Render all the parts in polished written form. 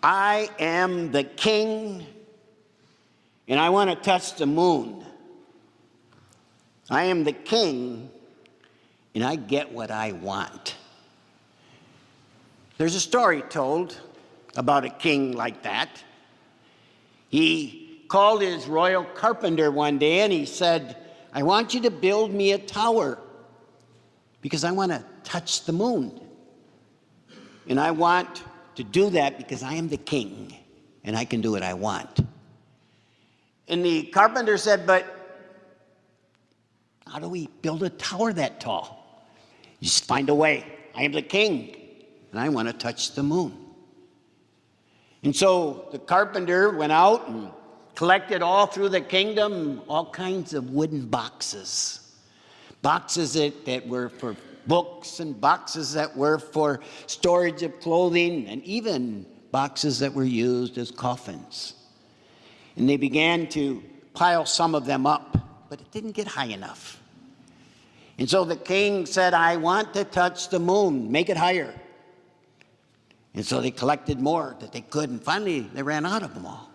I am the king, and I want to touch the moon. I am the king, and I get what I want. There's a story told about a king like that. He called his royal carpenter one day and he said, I want you to build me a tower because I want to touch the moon. And I want to do that because I am the king and I can do what I want. And the carpenter said, but how do we build a tower that tall? You just find a way. I am the king and I want to touch the moon. And so the carpenter went out and collected all through the kingdom all kinds of wooden boxes. Boxes that were for books and boxes that were for storage of clothing and even boxes that were used as coffins. And they began to pile some of them up, but it didn't get high enough. And so the king said, I want to touch the moon, make it higher. And so they collected more that they could, and finally they ran out of them all.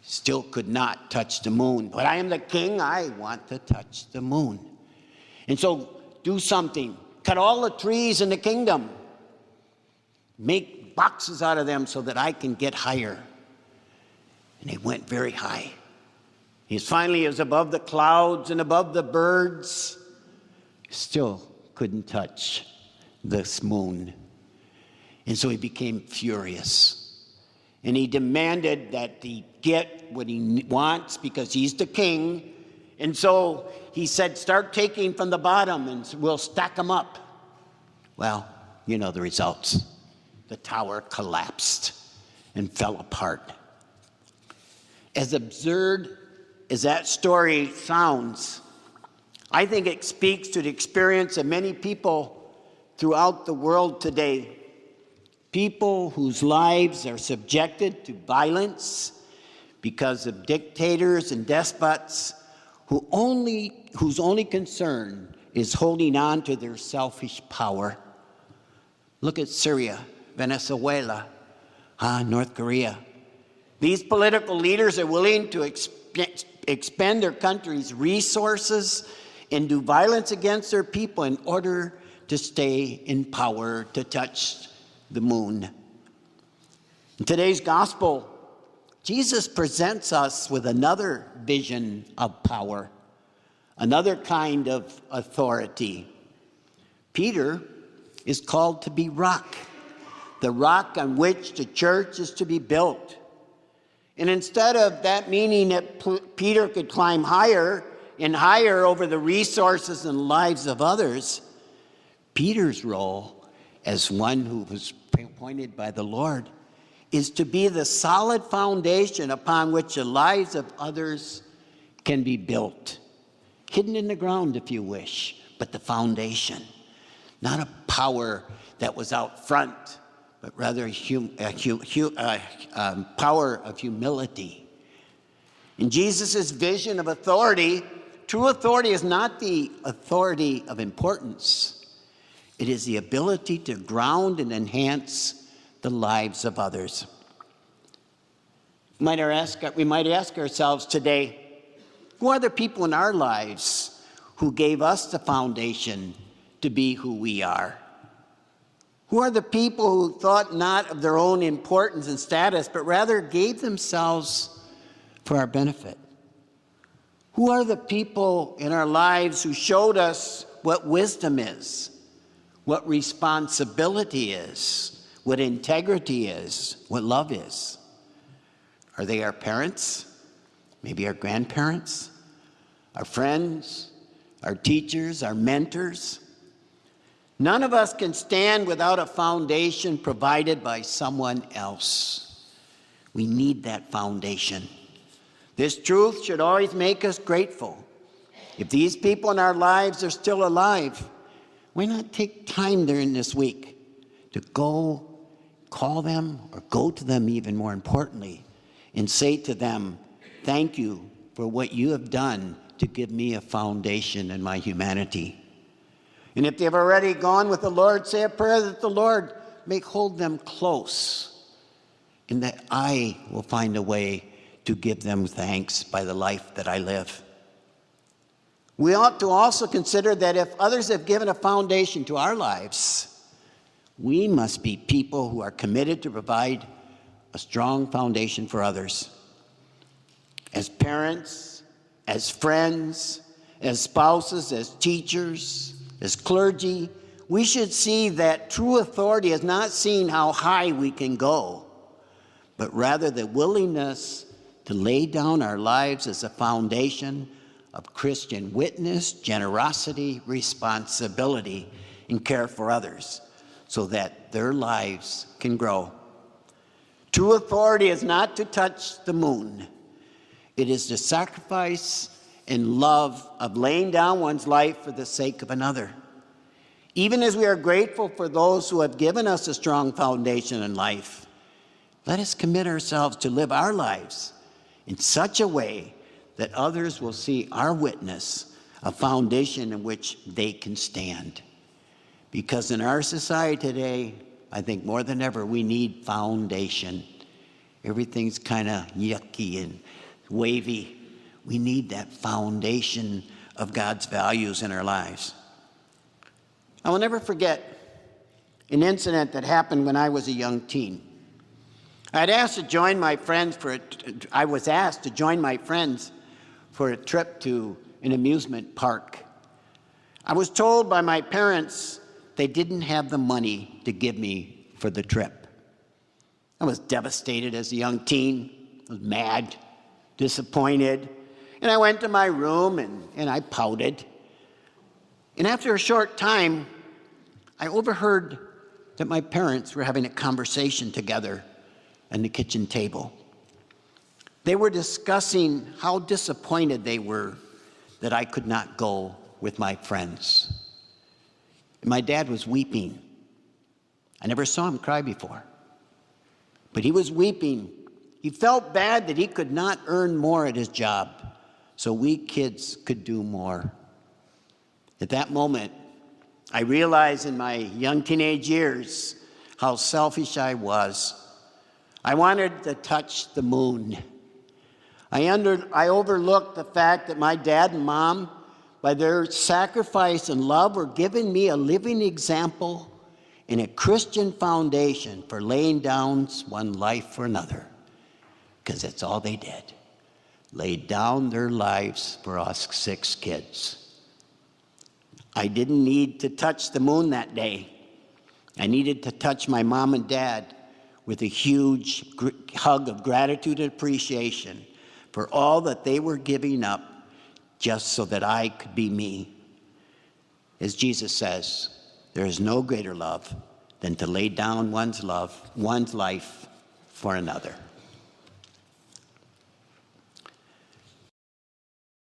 Still could not touch the moon. But I am the king, I want to touch the moon. And so do something. Cut all the trees in the kingdom. Make boxes out of them so that I can get higher. And he went very high. He was above the clouds and above the birds. Still couldn't touch this moon. And so he became furious. And he demanded that he get what he wants because he's the king. And so he said, start taking from the bottom and we'll stack them up. Well, you know the results. The tower collapsed and fell apart. As absurd as that story sounds, I think it speaks to the experience of many people throughout the world today. People whose lives are subjected to violence because of dictators and despots whose only concern is holding on to their selfish power. Look at Syria, Venezuela, North Korea. These political leaders are willing to expend their country's resources and do violence against their people in order to stay in power, to touch the moon. In today's gospel, Jesus presents us with another vision of power, another kind of authority. Peter is called to be rock, the rock on which the church is to be built. And instead of that meaning that Peter could climb higher and higher over the resources and lives of others, Peter's role as one who was appointed by the Lord is to be the solid foundation upon which the lives of others can be built. Hidden in the ground, if you wish, but the foundation. Not a power that was out front, but rather power of humility. In Jesus' vision of authority, true authority is not the authority of importance. It is the ability to ground and enhance the lives of others. We might ask ourselves today, who are the people in our lives who gave us the foundation to be who we are? Who are the people who thought not of their own importance and status, but rather gave themselves for our benefit? Who are the people in our lives who showed us what wisdom is, what responsibility is, what integrity is, what love is? Are they our parents? Maybe our grandparents? Our friends? Our teachers? Our mentors? None of us can stand without a foundation provided by someone else. We need that foundation. This truth should always make us grateful. If these people in our lives are still alive, why not take time during this week to go call them, or go to them even more importantly, and say to them, thank you for what you have done to give me a foundation in my humanity. And if they've already gone with the Lord, say a prayer that the Lord may hold them close and that I will find a way to give them thanks by the life that I live. We ought to also consider that if others have given a foundation to our lives, we must be people who are committed to provide a strong foundation for others. As parents, as friends, as spouses, as teachers, as clergy, we should see that true authority is not seeing how high we can go, but rather the willingness to lay down our lives as a foundation of Christian witness, generosity, responsibility, and care for others so that their lives can grow. True authority is not to touch the moon. It is the sacrifice and love of laying down one's life for the sake of another. Even as we are grateful for those who have given us a strong foundation in life, let us commit ourselves to live our lives in such a way that others will see our witness a foundation in which they can stand. Because in our society today, I think more than ever, we need foundation. Everything's kind of yucky and wavy. We need that foundation of God's values in our lives. I will never forget an incident that happened when I was a young teen. I was asked to join my friends for a trip to an amusement park. I was told by my parents they didn't have the money to give me for the trip. I was devastated as a young teen. I was mad, disappointed. And I went to my room and I pouted. And after a short time, I overheard that my parents were having a conversation together at the kitchen table. They were discussing how disappointed they were that I could not go with my friends. And my dad was weeping. I never saw him cry before. But he was weeping. He felt bad that he could not earn more at his job, so we kids could do more. At that moment, I realized in my young teenage years how selfish I was. I wanted to touch the moon. I overlooked the fact that my dad and mom, by their sacrifice and love, were giving me a living example and a Christian foundation for laying down one life for another. Because that's all they did. Laid down their lives for us 6 kids. I didn't need to touch the moon that day. I needed to touch my mom and dad with a huge hug of gratitude and appreciation for all that they were giving up just so that I could be me. As Jesus says, there is no greater love than to lay down one's life for another.